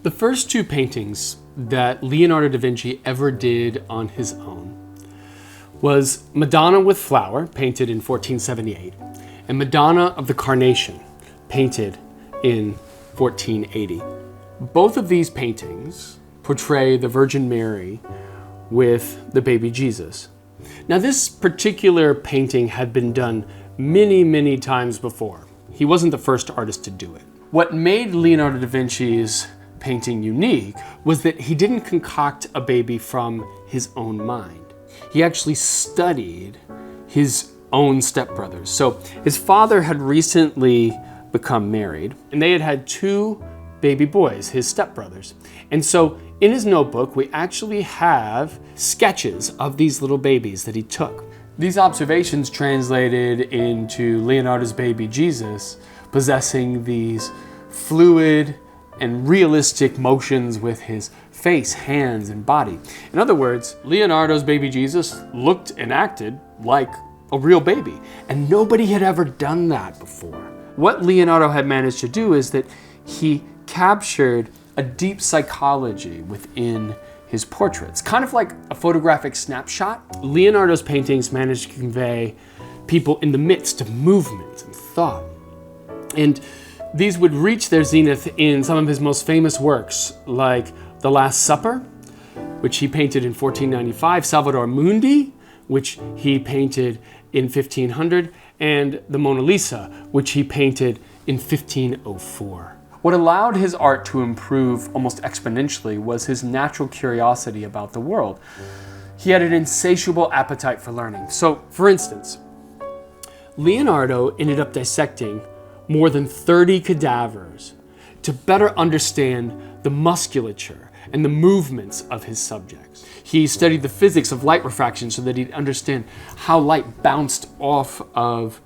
The first two paintings that Leonardo da Vinci ever did on his own was Madonna with Flower, painted in 1478, and Madonna of the Carnation, painted in 1480. Both of these paintings portray the Virgin Mary with the baby Jesus. Now, this particular painting had been done many, many times before. He wasn't the first artist to do it. What made Leonardo da Vinci's painting unique was that he didn't concoct a baby from his own mind. He actually studied his own stepbrothers. So his father had recently become married, and they had had two baby boys, his stepbrothers. And so in his notebook, we actually have sketches of these little babies that he took. These observations translated into Leonardo's baby Jesus possessing these fluid and realistic motions with his face, hands, and body. In other words, Leonardo's baby Jesus looked and acted like a real baby, and nobody had ever done that before. What Leonardo had managed to do is that he captured a deep psychology within his portraits, kind of like a photographic snapshot. Leonardo's paintings managed to convey people in the midst of movement and thought. And these would reach their zenith in some of his most famous works, like The Last Supper, which he painted in 1495, Salvator Mundi, which he painted in 1500, and the Mona Lisa, which he painted in 1504. What allowed his art to improve almost exponentially was his natural curiosity about the world. He had an insatiable appetite for learning. So, for instance, Leonardo ended up dissecting more than 30 cadavers to better understand the musculature and the movements of his subjects. He studied the physics of light refraction so that he'd understand how light bounced off of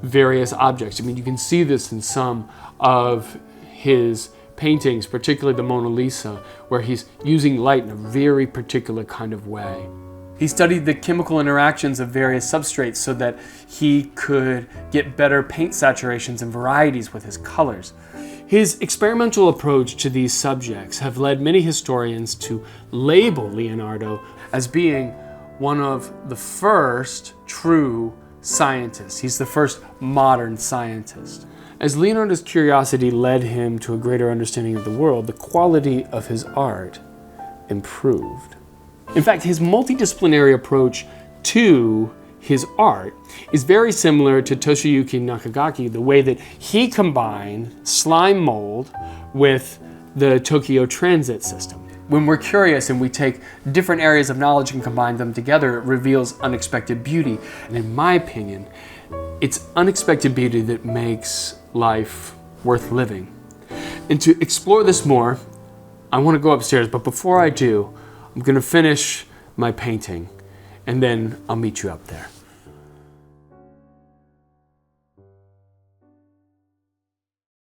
various objects. I mean, you can see this in some of his paintings, particularly the Mona Lisa, where he's using light in a very particular kind of way. He studied the chemical interactions of various substrates so that he could get better paint saturations and varieties with his colors. His experimental approach to these subjects have led many historians to label Leonardo as being one of the first true scientists. He's the first modern scientist. As Leonardo's curiosity led him to a greater understanding of the world, the quality of his art improved. In fact, his multidisciplinary approach to his art is very similar to Toshiyuki Nakagaki, the way that he combined slime mold with the Tokyo transit system. When we're curious and we take different areas of knowledge and combine them together, it reveals unexpected beauty. And in my opinion, it's unexpected beauty that makes life worth living. And to explore this more, I want to go upstairs, but before I do, I'm going to finish my painting, and then I'll meet you up there.